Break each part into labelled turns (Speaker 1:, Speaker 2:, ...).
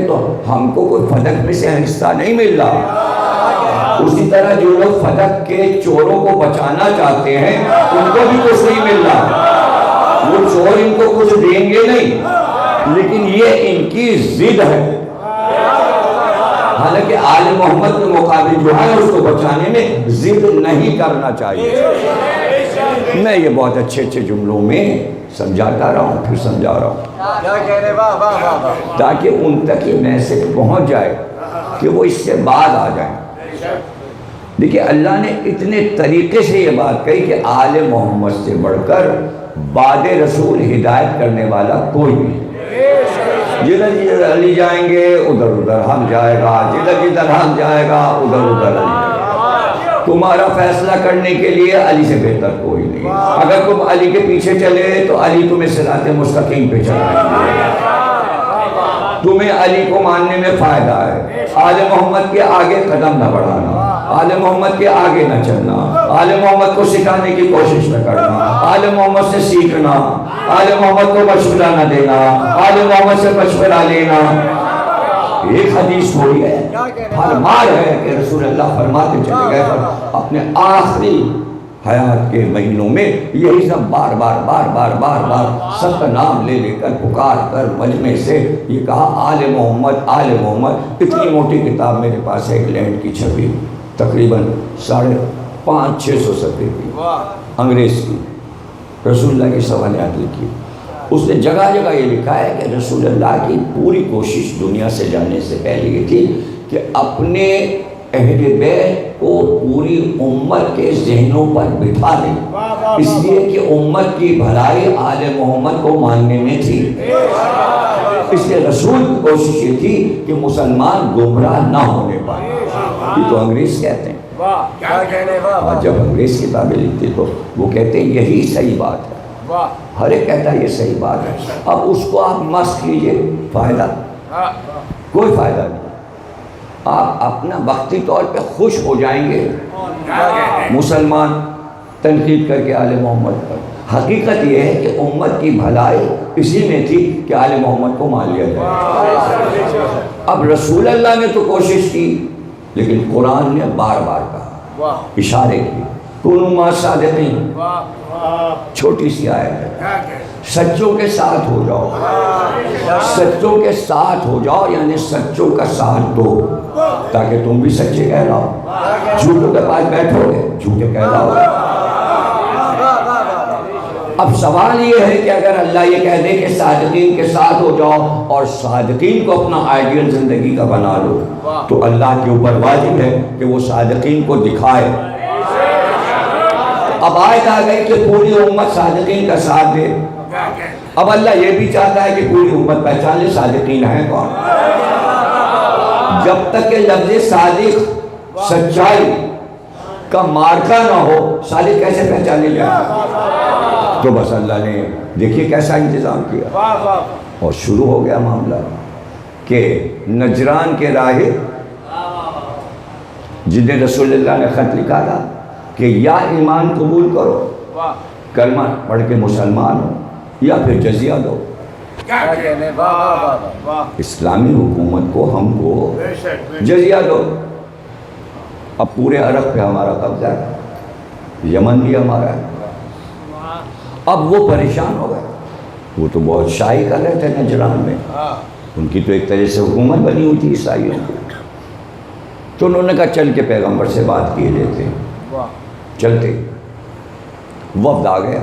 Speaker 1: تو ہم کو کوئی فتح میں سے حصہ نہیں مل رہا، اسی طرح جو لوگ فتح کے چوروں کو بچانا چاہتے ہیں ان کو بھی کچھ نہیں مل رہا، وہ چور ان کو کچھ دیں گے نہیں، لیکن یہ ان کی ضد ہے۔ حالانکہ آل محمد کے مقابل جو ہے اس کو بچانے میں ضد نہیں کرنا چاہیے۔ میں یہ بہت اچھے جملوں میں سمجھاتا رہا ہوں، پھر سمجھا رہا ہوں تاکہ ان تک یہ میسج پہنچ جائے کہ وہ اس سے بعد آ جائیں۔ دیکھیے اللہ نے اتنے طریقے سے یہ بات کہی کہ آل محمد سے بڑھ کر بعد رسول ہدایت کرنے والا کوئی نہیں۔ جدھر جدھر علی جائیں گے ادھر ادھر ہم جائے گا، جدھر جدھر ہم جائے گا ادھر ادھر علی جائے گا۔ تمہارا فیصلہ کرنے کے لیے علی سے بہتر کوئی نہیں۔ اگر تم علی کے پیچھے چلے تو علی تمہیں صراط مستقیم پہ چلائیں گے، تمہیں علی کو ماننے میں فائدہ ہے۔ آل محمد کے آگے قدم نہ بڑھانا، آل محمد کے آگے نہ چلنا، آل محمد کو سکھانے کی کوشش نہ کرنا، آل محمد سے سیکھنا، آل محمد کو مشورہ نہ دینا، آل محمد سے مشورہ لینا۔ ایک حدیث تھوڑی ہے، فرمان ہے کہ رسول اللہ فرماتے چلے گئے اپنے آخری حیات کے مہینوں میں یہی سب بار بار سب کا نام لے لے کر پکار کر مجمع سے یہ کہا آل محمد آل محمد۔ اتنی موٹی کتاب میرے پاس ہے انگلینڈ کی چھپی، تقریباً 550-600 صفحے کی، انگریز کی، رسول اللہ کی سوانحات لکھی۔ اس نے جگہ جگہ یہ لکھا ہے کہ رسول اللہ کی پوری کوشش دنیا سے جانے سے پہلے یہ تھی کہ اپنے اہل بیت کو پوری امت کے ذہنوں پر بٹھا دیں، اس لیے کہ امت کی بھلائی آل محمد کو ماننے میں تھی۔ اس لیے رسول کی کوشش یہ تھی کہ مسلمان گمراہ نہ ہونے پائے۔ یہ تو انگریز کہتے ہیں، اور جب انگریز کتابیں لکھتے تو وہ کہتے ہیں یہی صحیح بات ہے، ہر ایک کہتا ہے یہ صحیح بات ہے۔ اب اس کو آپ مسخ کیجئے، فائدہ کوئی فائدہ نہیں۔ آپ اپنا وقتی طور پہ خوش ہو جائیں گے مسلمان تنقید کر کے آل محمد پر۔ حقیقت یہ ہے کہ امت کی بھلائی اسی میں تھی کہ آل محمد کو مان لیا جائے۔ اب رسول اللہ نے تو کوشش کی، لیکن قرآن نے بار بار کہا، اشارے کی، کونوا مع الصادقین، چھوٹی سی آیت ہے، سچوں کے ساتھ ہو جاؤ، سچوں کے ساتھ ہو جاؤ، یعنی سچوں کا ساتھ دو تاکہ تم بھی سچے کہلاؤ۔ جھوٹوں کے پاس بیٹھو گے جھوٹے کہلاؤ گے۔ اب سوال یہ ہے کہ اگر اللہ یہ کہہ دے کہ صادقین کے ساتھ ہو جاؤ اور صادقین کو اپنا آئیڈیل زندگی کا بنا لو، تو اللہ کے اوپر واجب ہے کہ وہ صادقین کو دکھائے۔ اب آیت آ گئی کہ پوری امت صادقین کا ساتھ دے۔ اب اللہ یہ بھی چاہتا ہے کہ پوری امت پہچان لے صادقین ہیں کون۔ جب تک کہ لفظ صادق سچائی کا مارکا نہ ہو، صادق کیسے پہچانے جائے؟ تو بس اللہ نے دیکھیے کیسا انتظام کیا، اور شروع ہو گیا معاملہ کہ نجران کے راہب جنہیں رسول اللہ نے خط لکھا تھا کہ یا ایمان قبول کرو، کلمہ پڑھ کے مسلمان ہو، یا پھر جزیہ دو۔ اسلامی حکومت کو ہم کو جزیہ دو۔ اب پورے عرب پہ ہمارا قبضہ ہے، یمن بھی ہمارا ہے۔ اب وہ پریشان ہو گئے، وہ تو بہت شاہی کر رہے تھے نجران میں، ان کی تو ایک طرح سے حکومت بنی ہوئی تھی عیسائیوں کی۔ تو انہوں نے کہا چل کے پیغمبر سے بات کیے لیتے ہیں۔ چلتے وفد آ گیا،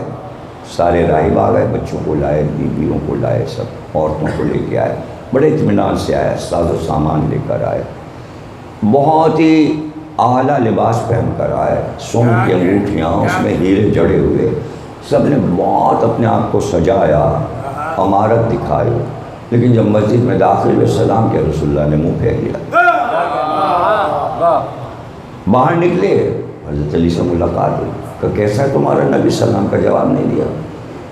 Speaker 1: سارے راہب آ گئے، بچوں کو لائے، بیویوں کو لائے، سب عورتوں کو لے کے آئے، بڑے اطمینان سے آئے، ساز و سامان لے کر آئے، بہت ہی اعلیٰ لباس پہن کر آئے، سونے کی انگوٹھیاں، اس میں ہیرے جڑے ہوئے، سب نے بہت اپنے آپ کو سجایا، عمارت دکھائی۔ لیکن جب مسجد میں داخل ہوئے سلام کے رسول اللہ نے منہ پھیر لیا۔ باہر نکلے، حضرت علی سے ملاقات ہوئی، کہ کیسا ہے تمہارا؟ نبی سلام کا جواب نہیں دیا۔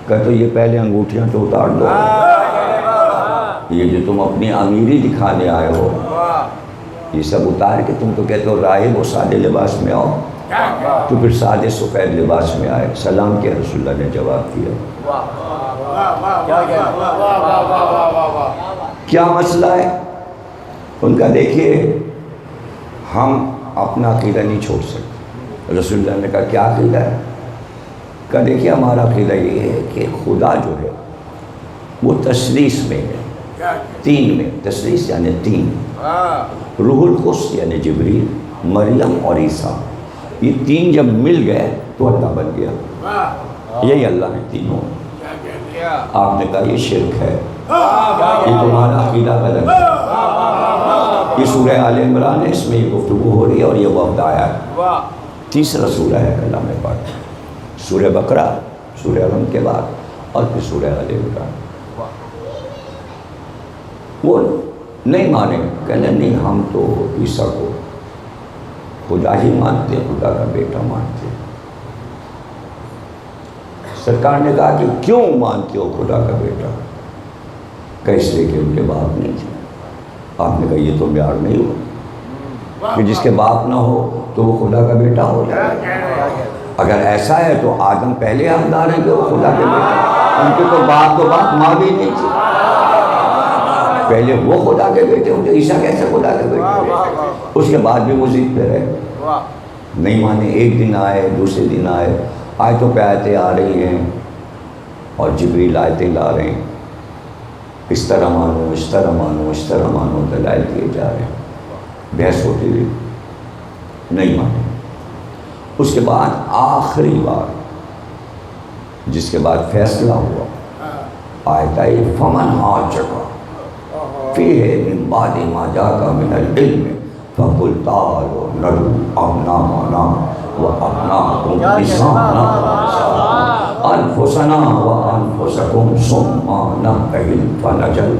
Speaker 1: کہ تو یہ پہلے انگوٹھیاں تو اتار دو، یہ جو تم اپنی امیری دکھانے آئے ہو یہ سب اتار کے تم تو کہتے ہو راہب و سادے لباس میں آؤ، تو پھر سادے سفید لباس میں آئے۔ سلام کے رسول اللہ نے جواب دیا۔ کیا مسئلہ ہے؟ ان کا دیکھیے ہم اپنا عقیدہ نہیں چھوڑ سکتے. رسول اللہ نے کہا کیا عقیدہ ہے؟ کہا دیکھیے ہمارا عقیدہ یہ ہے کہ خدا جو ہے وہ تثلیث میں ہے، تین میں. تثلیث یعنی تین، روح القدس یعنی جبریل، مریم اور عیسیٰ، یہ تین جب مل گئے تو اللہ بن گیا. یہی اللہ ہے تینوں. آپ نے کہا یہ شرک ہے، یہ تمہارا عقیدہ غلط ہے. یہ سورہ آل عمران ہے، اس میں یہ گفتگو ہو رہی ہے اور یہ وفد آیا ہے. تیسرا سورہ ہے کلام پاک، سورہ بقرہ، سورہ رم کے بعد اور پھر سورہ آل عمران. وہ نہیں مانے، کہنے نہیں ہم تو عیسیٰ کو خدا ہی مانتے ہیں، خدا کا بیٹا مانتے ہیں. سرکار نے کہا کہ کیوں مانتے ہو خدا کا بیٹا؟ کہ اس لیے کہ ان کے باپ نہیں تھے. آپ نے کہا یہ تو معیار نہیں ہوا کہ جس کے باپ نہ ہو تو وہ خدا کا بیٹا ہو جائے. اگر ایسا ہے تو آدم پہلے حقدار ہیں کہ وہ خدا کے بیٹا، ان کے تو باپ ماں بھی نہیں تھی. پہلے وہ خدا کے بیٹے ہوں تو عیسیٰ کیسے خدا کے بیٹے؟ اس کے بعد بھی وہ ضد پہ رہے، نہیں مانے. ایک دن آئے، دوسرے دن آئے، آیتوں پہ آیتیں آ رہی ہیں اور جبریل آیتیں لا رہے ہیں، اس طرح مانو، اس طرح مانو، اس طرح مانو، دلائل دیے جا رہے ہیں. بحث ہوتی رہی، نہیں مانے. اس کے بعد آخری بار جس کے بعد فیصلہ ہوا، آیت آئی فمن حاجک فیہ من بعد ما جاءک من العلم فقل تعالوا ندعو ابناءنا وابناءکم انفسنا وانفسکم ثم نبتہل فنجل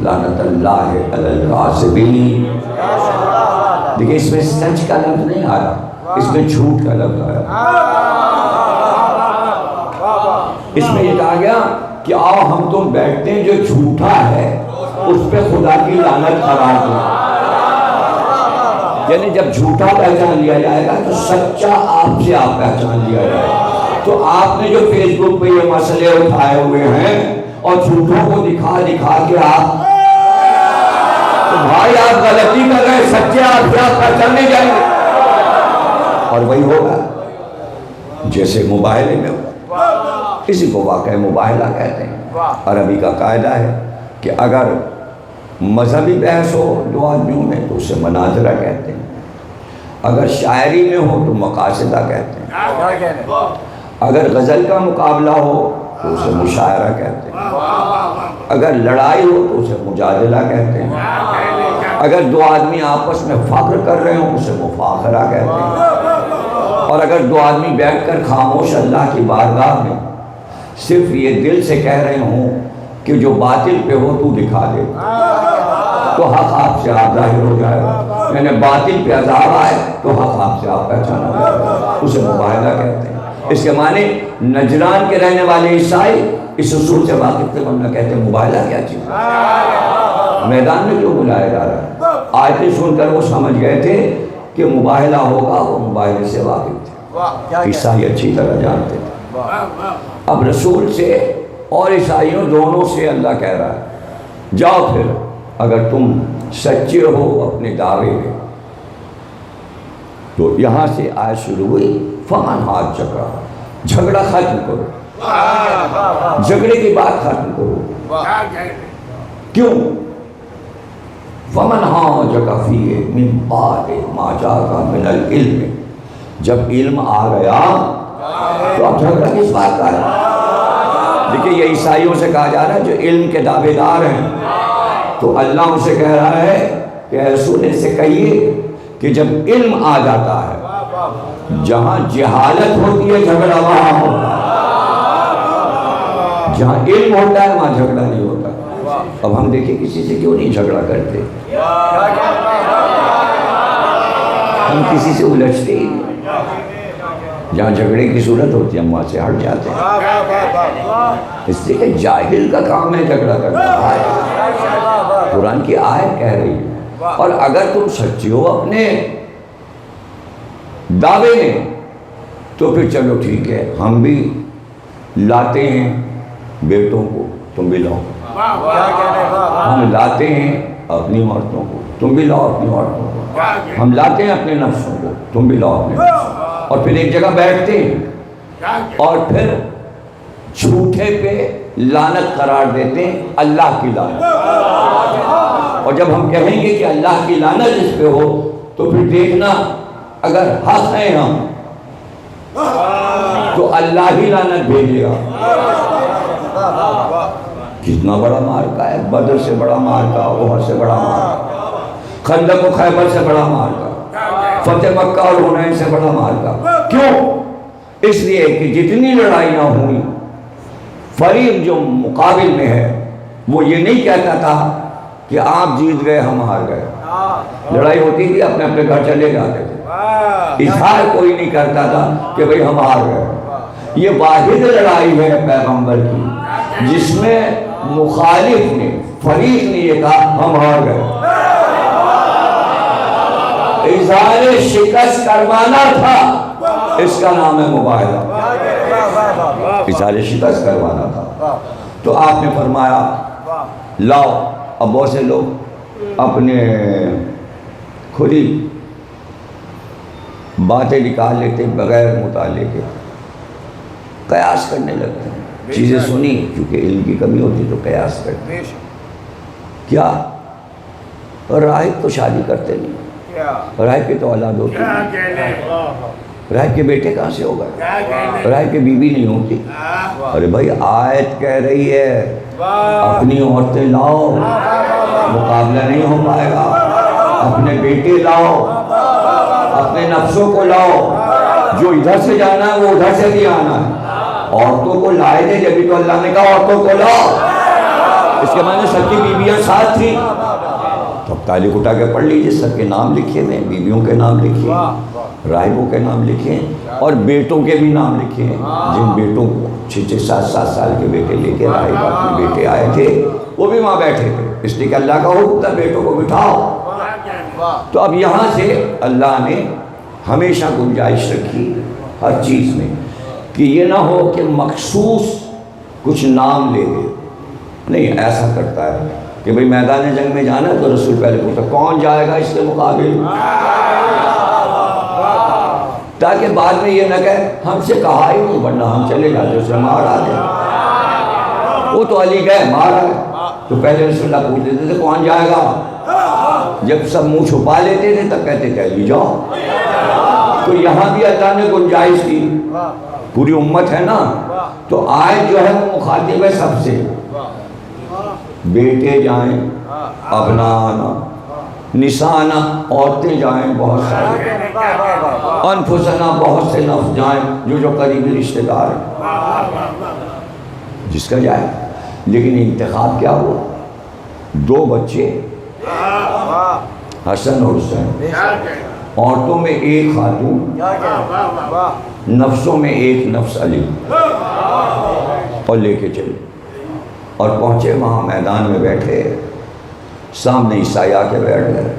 Speaker 1: لعنت اللہ علی الکاذبین. دیکھیں اس میں سچ کا لفظ نہیں آیا، اس میں جھوٹ کا لفظ آیا. اس میں یہ کہا گیا کہ آؤ ہم تم بیٹھتے ہیں جو جھوٹا ہے اس پہ خدا کی لعنت قرار دو. یعنی جب جھوٹا پہچان لیا جائے گا تو سچا آپ سے آپ پہچان لیا جائے گا. تو آپ نے جو فیس بک پہ یہ مسئلے اٹھائے ہوئے ہیں اور جھوٹوں کو دکھا دکھا کے آپ، تو بھائی آپ غلطی کر رہے ہیں، سچے آپ سے آپ پہچانے جائیں گے. اور وہی ہوگا جیسے مباہلے میں ہوا. اسی کو واقعہ مباہلہ کہتے ہیں. عربی کا قاعدہ ہے کہ اگر مذہبی بحث ہو دو آدمیوں میں تو اسے مناظرہ کہتے ہیں، اگر شاعری میں ہو تو مقاصدہ کہتے ہیں، اگر غزل کا مقابلہ ہو تو اسے مشاعرہ کہتے ہیں، اگر لڑائی ہو تو اسے مجادلہ کہتے ہیں، اگر دو آدمی آپس میں فخر کر رہے ہوں اسے مفاخرہ کہتے ہیں، اور اگر دو آدمی بیٹھ کر خاموش اللہ کی بارگاہ میں صرف یہ دل سے کہہ رہے ہوں کہ جو باطل پہ ہو تو دکھا دے تو حق آپ سے آپ ظاہر ہو جائے گا. یعنی باطل پہ عذاب آئے تو حق آپ سے آپ پہچانا جائے گا. اسے مباہلہ کہتے ہیں. اس کے معنی نجران کے رہنے والے عیسائی اس اصول سے واقف تھے، ورنہ کہتے ہیں مباہلہ کیا چیز ہے، میدان میں کیوں بلایا جا رہا ہے. آیتیں سن کر وہ سمجھ گئے تھے کہ مباہلہ ہوگا، وہ مباہلے سے واقف تھے. عیسائی اچھی طرح جانتے تھے. اب رسول سے اور عیسائیوں دونوں سے اللہ کہہ رہا ہے جاؤ پھر اگر تم سچے ہو اپنے دعوے میں. تو یہاں سے آیت شروع ہوئی فمن ہاتھ جھگڑا، جھگڑا ختم کرو، جھگڑے کی بات ختم کرو. کیوں؟ فمن حاجک فیہ من بعد ما جاءک من العلم، جب علم آ گیا تو اب جھگڑا کس بات کا ہے؟ دیکھیں یہ عیسائیوں سے کہا جا رہا ہے جو علم کے دعوے دار ہیں، تو اللہ ان سے کہہ رہا ہے کہ اے رسول سے کہیے کہ جب علم آ جاتا ہے، جہاں جہالت ہوتی ہے جھگڑا وہاں ہوتا ہے، جہاں علم ہوتا ہے وہاں جھگڑا نہیں ہوتا. اب ہم دیکھیں کسی سے کیوں نہیں جھگڑا کرتے، ہم کسی سے الجھتے ہی نہیں. جہاں جھگڑے کی صورت ہوتی ہے ہم وہاں سے ہٹ جاتے ہیں، اس لیے کہ جاہل کا کام ہے جھگڑا کرنا. قرآن کی آیت کہہ رہی ہے. اور اگر تم سچے ہو اپنے دعوے میں تو پھر چلو ٹھیک ہے، ہم بھی لاتے ہیں بیٹوں کو، تم بھی لاؤ. ہم لاتے ہیں اپنی عورتوں کو، تم بھی لاؤ اپنی عورتوں کو، ہم لاتے ہیں اپنے نفسوں کو، تم بھی لاؤ اپنے نفسوں کو، اور پھر ایک جگہ بیٹھتے ہیں اور پھر جھوٹے پہ لعنت قرار دیتے ہیں اللہ کی لعنت. اور جب ہم کہیں گے کہ اللہ کی لعنت اس پہ ہو تو پھر دیکھنا اگر حق ہیں ہم تو اللہ ہی لعنت بھیجے گا. کتنا بڑا مارکا ہے، بدر سے بڑا مارکا، احد سے بڑا مارکا، خندق و خیبر سے بڑا مارکا، فتح مکہ اور حنین سے بڑا مارکا. کیوں؟ اس لیے کہ جتنی لڑائیاں ہوئی فریق جو مقابل میں ہے وہ یہ نہیں کہتا تھا کہ آپ جیت گئے ہم ہار گئے. لڑائی ہوتی تھی اپنے اپنے گھر چلے جاتے تھے، اظہار کوئی نہیں کرتا تھا کہ بھئی ہم ہار گئے. یہ واحد لڑائی ہے پیغمبر کی جس میں مخالف نے، فریق نے یہ کہا ہم ہار گئے. اظہار شکست کروانا تھا، اس کا نام ہے مباہلہ. اظہار شکست کروانا تھا. تو آپ نے فرمایا لاؤ. اب بہت سے لوگ اپنے خود ہی باتیں نکال لیتے بغیر مطالعے کے، قیاس کرنے لگتے ہیں. چیزیں سنی کیونکہ علم کی کمی ہوتی تو قیاس کرتے ہیں. کیا راہب تو شادی کرتے نہیں، راہب کی تو اولاد ہوتی ہے، راہب کے بیٹے کہاں سے ہو گئے، راہب کی بیوی نہیں ہوتی. ارے بھائی آیت کہہ رہی ہے اپنی عورتیں لاؤ، مقابلہ نہیں ہو پائے گا. اپنے بیٹے لاؤ، اپنے نفسوں کو لاؤ، جو ادھر سے جانا ہے وہ ادھر سے بھی آنا ہے. عورتوں کو لائے تھے جبھی تو اللہ نے کہا عورتوں کو لاؤ. اس کے معنی سب کی بیویاں ساتھ تھیں. تب تاریخ اٹھا کے پڑھ لیجیے، سب کے نام لکھے ہوئے، بیویوں کے نام لکھے، راہبوں کے نام لکھے اور بیٹوں کے بھی نام لکھے ہیں. جن بیٹوں کو 6-6 7-7 سال کے بیٹے لے کے راہب اپنے بیٹے آئے تھے وہ بھی وہاں بیٹھے تھے، اس لیے کہ اللہ کا حکم تھا بیٹوں کو بٹھاؤ. تو اب یہاں سے اللہ نے ہمیشہ گنجائش رکھی ہر چیز میں کہ یہ نہ ہو کہ مخصوص کچھ نام لے دے. نہیں، ایسا کرتا ہے کہ بھئی میدان جنگ میں جانا ہے تو رسول پہلے پوچھتا کون جائے گا اس کے مقابل، تاکہ بعد میں یہ نہ کہے ہم سے کہا ہی نہیں ورنہ ہم چلے جاتے اسے مار آ جائے. وہ تو علی گئے مار آئے تو پہلے رسول اللہ پوچھ لیتے تھے کون جائے گا. جب سب منہ چھپا لیتے تھے تب کہتے تھے علی جاؤ. تو یہاں بھی اللہ نے گنجائش کی، پوری امت ہے نا تو آیت جو ہے وہ مخاطب ہے سب سے. بیٹے جائیں، ابنانا، نسانا عورتیں جائیں بہت سارے، انفسنا بہت سے نفس جائیں جو قریبی رشتہ دار ہیں، جس کا جائے. لیکن انتخاب کیا ہوا؟ 2 بچے حسن اور حسین، عورتوں میں 1 خاتون، نفسوں میں 1 نفس علی، اور لے کے چلے اور پہنچے وہاں میدان میں بیٹھے. سامنے عیسائی آ کے بیٹھ گئے،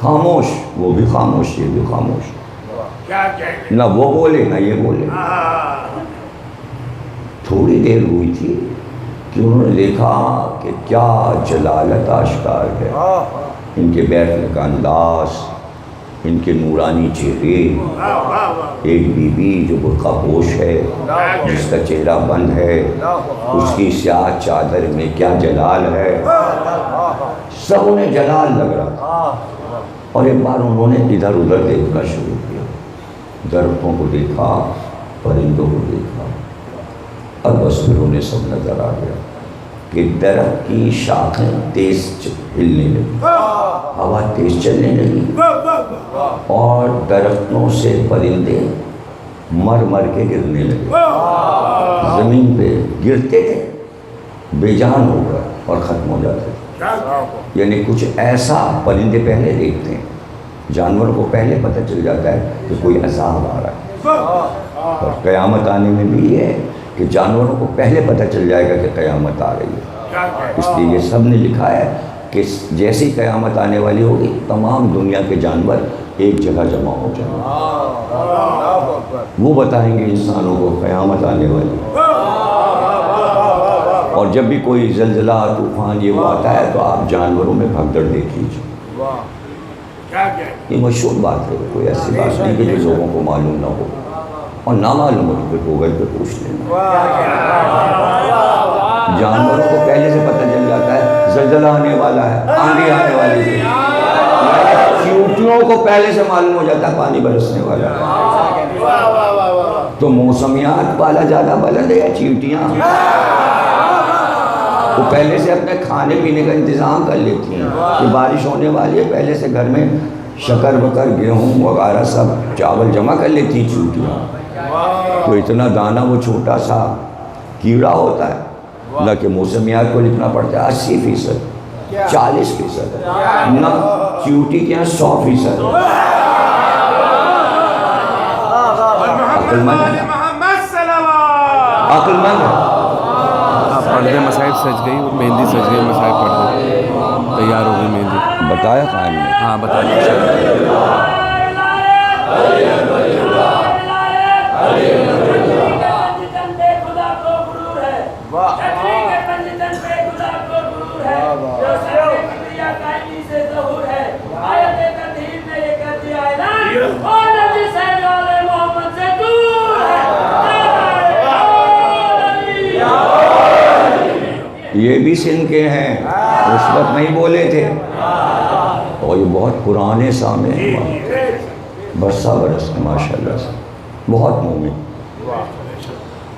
Speaker 1: خاموش، وہ بھی خاموش یہ بھی خاموش، نہ وہ بولے نہ یہ بولے. تھوڑی دیر ہوئی تھی کہ انہوں نے دیکھا کہ کیا جلالت آشکار ہے، ان کے بیٹھنے کا انداز، ان کے نورانی چہرے. ایک بی بی جو برقع پوش ہے، جس کا چہرہ بند ہے، اس کی سیاہ چادر میں کیا جلال ہے. سب انہیں جلال لگ رہا تھا. اور ایک بار انہوں نے ادھر ادھر دیکھنا شروع کیا، درختوں کو دیکھا، پرندوں کو دیکھا، اور بس پھر انہیں سب نظر آ گیا کہ درخت کی شاخیں تیز ہلنے لگی، ہوا تیز چلنے لگی، اور درختوں سے پرندے مر مر کے گرنے لگے. زمین پہ گرتے تھے، بے جان ہو گئے اور ختم ہو جاتے. یعنی کچھ ایسا پرندے پہلے دیکھتے ہیں، جانور کو پہلے پتہ چل جاتا ہے کہ کوئی عذاب آ رہا ہے. اور قیامت آنے میں بھی یہ ہے کہ جانوروں کو پہلے پتہ چل جائے گا کہ قیامت آ رہی ہے. اس لیے یہ سب نے لکھا ہے کہ جیسی قیامت آنے والی ہوگی تمام دنیا کے جانور ایک جگہ جمع ہو جائیں گے، وہ بتائیں گے انسانوں کو قیامت آنے والی. اور جب بھی کوئی زلزلہ طوفان یہ وہ آتا ہے تو آپ جانوروں میں بھگدڑ دیکھ لیجیے. یہ مشہور بات ہے, کوئی ایسی بات نہیں کہ جو لوگوں کو معلوم نہ ہو, اور نہ معلوم ہو تو پھر گوگل پہ پوچھ لینا. جانوروں کو پہلے سے پتہ چل جاتا ہے زلزلہ آنے والا ہے, آندھی آنے والی ہے. چیونٹیوں کو پہلے سے معلوم ہو جاتا ہے پانی برسنے والا ہے. تو موسمیات والا زیادہ بلند ہے یا چیونٹیاں؟ وہ پہلے سے اپنے کھانے پینے کا انتظام کر لیتی ہیں کہ بارش ہونے والی ہے, پہلے سے گھر میں شکر وکر گیہوں وغیرہ سب چاول جمع کر لیتی ہیں چیونٹیاں. تو اتنا دانہ وہ چھوٹا سا کیڑا ہوتا ہے, حالانکہ موسمیات کو لکھنا پڑتا ہے 80%, 40%, نہ چیونٹی کے یہاں 100%. عقل مند ہے, عقل مند ہے.
Speaker 2: پردے مصاحب سج گئی, مہندی سج گئی, مصاحب پردے تیار ہو گئی مہندی.
Speaker 1: بتایا قائم نے؟
Speaker 2: ہاں بتا دیں.
Speaker 1: یہ بھی سن کے ہیں, اس وقت نہیں بولے تھے, اور یہ بہت پرانے سامنے ہیں, برسہ برس میں ماشاءاللہ سے بہت مومن.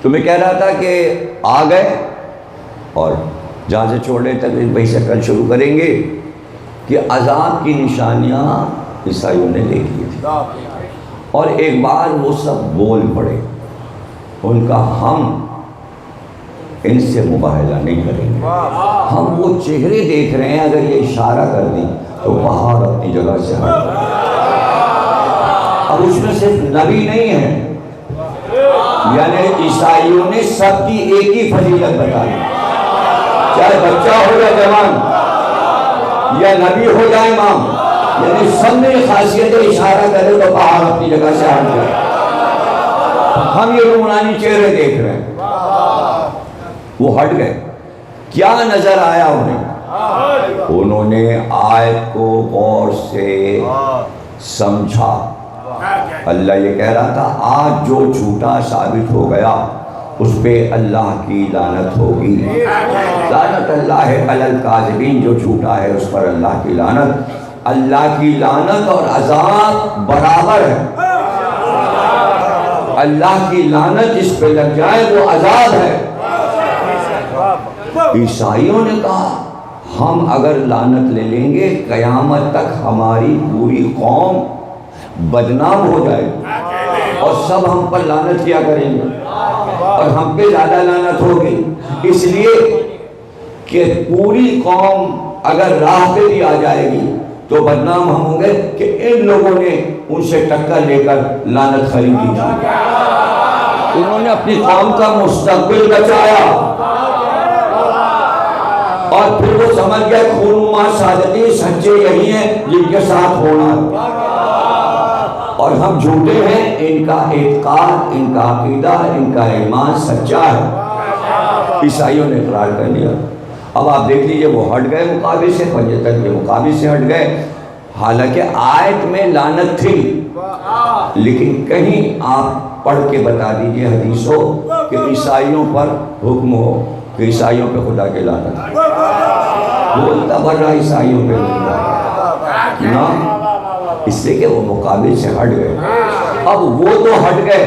Speaker 1: تو میں کہہ رہا تھا کہ آ گئے, اور جہاں سے چھوڑے تک وہیں سے کل شروع کریں گے کہ عذاب کی نشانیاں عیسائیوں نے دیکھ لی تھی, اور ایک بار وہ سب بول پڑے. ان کا ہم ان سے مباہلہ نہیں کریں گے, ہم وہ چہرے دیکھ رہے ہیں, اگر یہ اشارہ کر دیں تو پہاڑ اپنی جگہ سے ہٹ جائے. اب اس میں صرف نبی نہیں ہے, یعنی عیسائیوں نے سب کی ایک ہی فضیلت بتا دی, چاہے بچہ ہو یا جوان یا نبی ہو یا امام, یعنی سب میں خاصیت اشارہ کرے تو پہاڑ اپنی جگہ سے ہٹ جائے. ہم یہ رومانی چہرے دیکھ رہے ہیں, وہ ہٹ گئے. کیا نظر آیا انہیں؟ انہوں نے آیت کو غور سے سمجھا. اللہ یہ کہہ رہا تھا آج جو جھوٹا ثابت ہو گیا اس پہ اللہ کی لعنت ہوگی. لعنت اللہ علی الکاذبین, جو جھوٹا ہے اس پر اللہ کی لعنت. اللہ کی لعنت اور عذاب برابر ہے. اللہ کی لعنت جس پہ لگ جائے وہ عذاب ہے. عیسائیوں نے کہا ہم اگر لعنت لے لیں گے قیامت تک ہماری پوری قوم بدنام ہو جائے گی اور سب ہم پر لعنت کیا کریں گے, اور ہم پہ زیادہ لعنت ہوگی, اس لیے کہ پوری قوم اگر راہ پہ بھی آ جائے گی تو بدنام ہم ہوں گے کہ ان لوگوں نے ان سے ٹکر لے کر لعنت خریدی تھی. انہوں نے اپنی قوم کا مستقبل بچایا, اور پھر وہ سمجھ گئے خونما صادقی سچے یہی ہیں جن کے ساتھ ہونا, اور ہم جھوٹے ہیں. ان کا اعتقاد, ان کا عقیدہ, ان کا ایمان سچا ہے. عیسائیوں نے اقرار کر لیا. اب آپ دیکھ لیجئے وہ ہٹ گئے مقابل سے, پنجے تک یہ مقابل سے ہٹ گئے. حالانکہ آیت میں لعنت تھی, لیکن کہیں آپ پڑھ کے بتا دیجئے حدیث ہو کہ عیسائیوں پر حکم ہو کہ عیسائیوں پہ خدا کے لعنت. بولتا بھرا عیسائیوں پہ نہ, اس سے کہ وہ مقابل سے ہٹ گئے. اب وہ تو ہٹ گئے,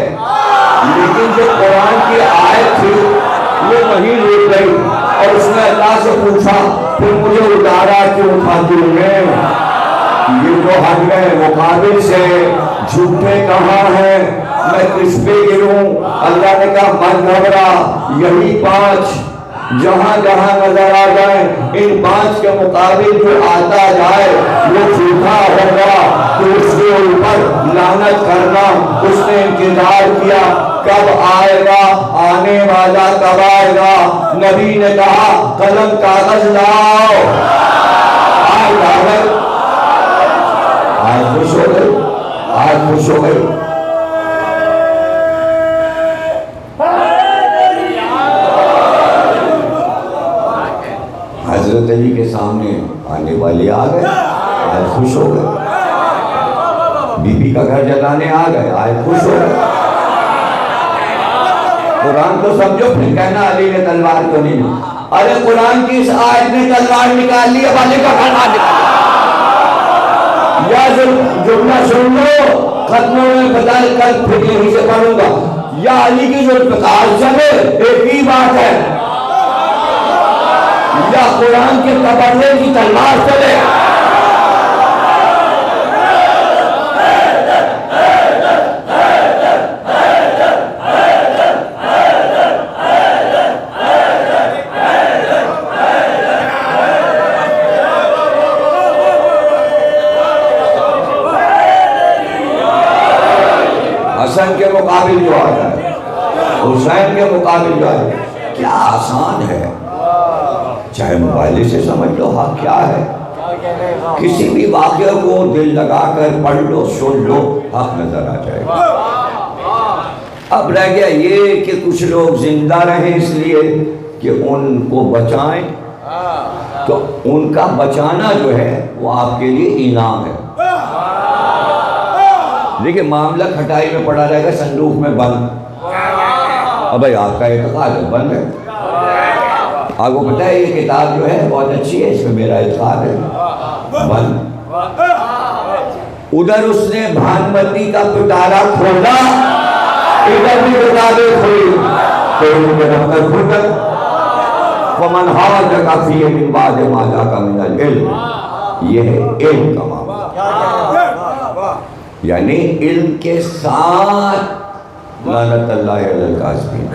Speaker 1: لیکن جو قرآن کی آیت تھی وہ وہیں روک گئی, اور اس نے اللہ سے پوچھا پھر مجھے اتارا کیوں اٹھاتی ہوں میں. یہ جو ہٹ گئے مقابل سے, جھوٹے کہاں ہیں, میں کس پہ گروں؟ اللہ نے کہا مت گھبرا, یہی 5 جہاں جہاں نظر آ جائیں ان 5 کے مقابل جو آتا جائے وہ جھوٹا ہوگا, تو اس کے اوپر لعنت کرنا. اس نے انتظار کیا کب آئے گا, آنے والا کب آئے گا. نبی نے کہا قلم کاغذ لاؤ. آئے کاغذ, آئے خوش ہو گئی, آئے خوش ہو گئی. خوش ہو گئے، بی بی کا گھر جلانے آ گئے، آئے خوش ہو گئے۔ قرآن تو سمجھو، پھر کہنا علی نے تلوار کیوں نہیں لی؟ ارے قرآن کی اس آیت نے تلوار نکال لی، اب علی کا گھر نکال لیا۔ یا جملہ سن لو، ختم ہونے بدل کل پھر یہیں سے پڑھوں گا، یا علی کی ذوالفقار چلے، ایک ہی بات ہے، یا قرآن کے تبرے کی تلوار چلے۔ حسن کے مقابل جو آتا ہے، حسین کے مقابل جو آتا ہے، کیا آسان ہے، چاہے موبائل سے سمجھ لو ہاں کیا ہے، کسی بھی واقعہ کو دل لگا کر پڑھ لو، سن لو، حق نظر آ جائے گا۔ اب رہ گیا یہ کہ کچھ لوگ زندہ رہیں اس لیے کہ ان کو بچائیں، تو ان کا بچانا جو ہے وہ آپ کے لیے انعام ہے۔ دیکھیں معاملہ کھٹائی میں پڑا رہے گا، صندوق میں بند، اب بھائی آپ کا اعتقاد ہے بند ہے، آپ کو پتہ ہے یہ کتاب جو ہے بہت اچھی ہے، اس میں میرا اعتقاد ہے بند۔ ادھر اس نے بھانمتی کا پٹارا کھولا، ادھر بھی کتابیں کھولی، تو ان کے دفتر کھل گئے۔ فمن حاجک فیہ من بعد ما جاءک من العلم، یہ ہے علم کا معاملہ، یعنی علم کے ساتھ لعنت اللہ علی الکاذبین،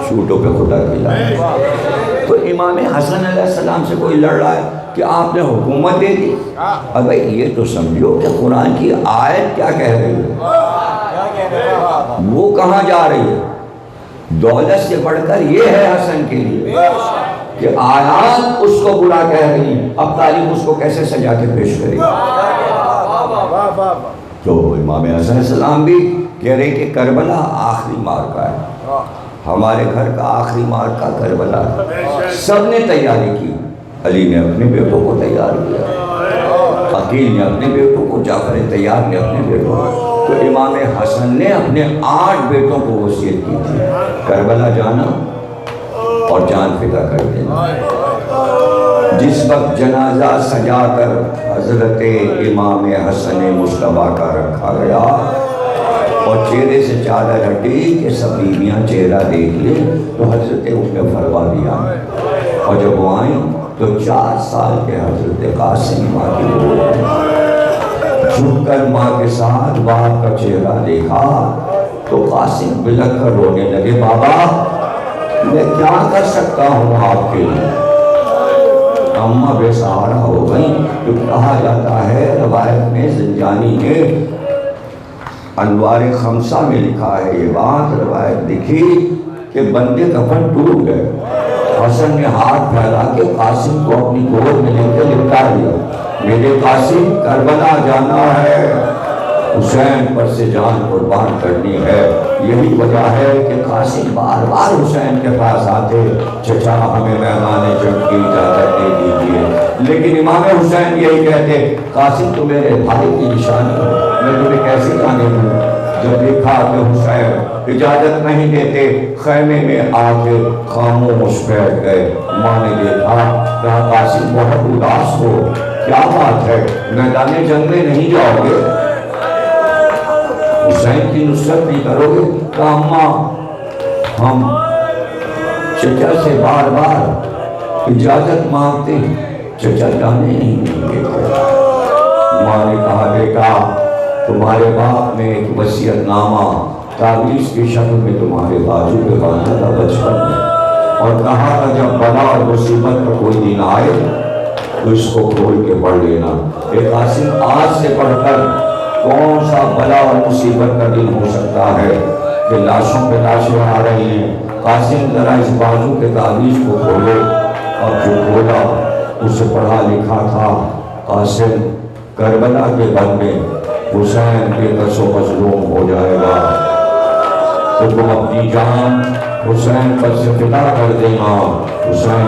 Speaker 1: جھوٹوں پہ خدا کی لعنت۔ تو امام حسن علیہ السلام سے کوئی لڑ رہا ہے کہ آپ نے حکومت دے دی، اب بھائی یہ تو سمجھو کہ قرآن کی آیت کیا کہہ رہی ہے، وہ کہاں جا رہی ہے۔ دولت سے بڑھ کر یہ ہے حسن کے لیے کہ آیات اس کو برا کہہ رہی ہیں، اب تاریخ اس کو کیسے سجا کے پیش کرے گی۔ تو امام حسن علیہ السلام بھی کہہ رہے کہ کربلا آخری مارکہ ہے، ہمارے گھر کا آخری مارکہ کربلا ہے۔ سب نے تیاری کی، علی نے اپنے بیٹوں کو تیار کیا، عقیل نے اپنے بیٹوں کو، جعفر طیار نے اپنے بیٹوں کو، تو امام حسن نے اپنے 8 بیٹوں کو وصیت کی تھی، کربلا جانا اور جان فدا کر دینا۔ جس وقت جنازہ سجا کر حضرت امام حسن مصطفیٰ کا رکھا گیا اور چہرے سے چادر ہٹی کہ سب بیویاں چہرہ دیکھ لیں، تو حضرت نے فرما دیا، اور جب وہ آئیں تو 4 سال کے حضرت قاسم ماں کی گود میں جھک کر ماں کے ساتھ باپ کا چہرہ دیکھا تو قاسم بلک کر رونے لگے، بابا میں کیا کر سکتا ہوں آپ کے لیے۔ اماں بے سہارا ہو گئی، تو کہا جاتا ہے روایت میں زنجانی نے انوار خمسہ میں لکھا ہے یہ بات، روایت لکھی کہ بندے کفن ٹوٹ گئے، حسن نے ہاتھ پھیلا کے قاسم کو اپنی گود میں لے کے لپٹا دیا، میرے قاسم کربلا جانا ہے، حسین پر سے جان قربان کرنی ہے۔ یہی وجہ ہے کہ قاسم بار بار حسین کے پاس آتے، چچا ہمیں میدان جنگ کی اجازت دے دیجیے، لیکن امام حسین یہی کہتے، قاسم تو میرے بھائی کی نشانی ہے، میں تمہیں کیسے جانے دوں۔ جب دیکھا کہ حسین اجازت نہیں دیتے، خیمے میں آ کے خاموش بیٹھ گئے۔ ماں نے دیکھا، کہا قاسم بہت اداس ہو، کیا بات ہے، میدان جنگ میں نہیں جاؤ گے، حسین کی نصرت نہیں کرو گے؟ کہا اماں ہم چچا سے بار بار اجازت مانگتے ہیں، چچا جانے نہیں دیں گے۔ ماں نے کہا بیٹا تمہارے باپ نے ایک وصیت نامہ تعویذ کی شکل میں تمہارے بازو پہ باندھا تھا بچپن میں، اور کہا تھا جب بلا اور مصیبت کا کوئی دن آئے تو اس کو کھول کے پڑھ لینا۔ اے قاسم آج سے پڑھ کر کون سا بلا اور مصیبت کا دن ہو سکتا ہے کہ لاشوں پہ لاشیں آ رہی ہیں۔ قاسم ذرا اس بازو کے تعویذ کو کھولو، اور جو کھولا اسے پڑھا لکھا تھا، قاسم کربلا کے بعد میں حسین کے قص و مظلوم ہو جائے گا تو تم اپنی جان حسین پر سے فدا کر دینا، حسین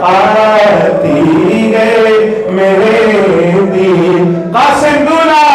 Speaker 3: آتی ہے میرے دل قاسم دولہ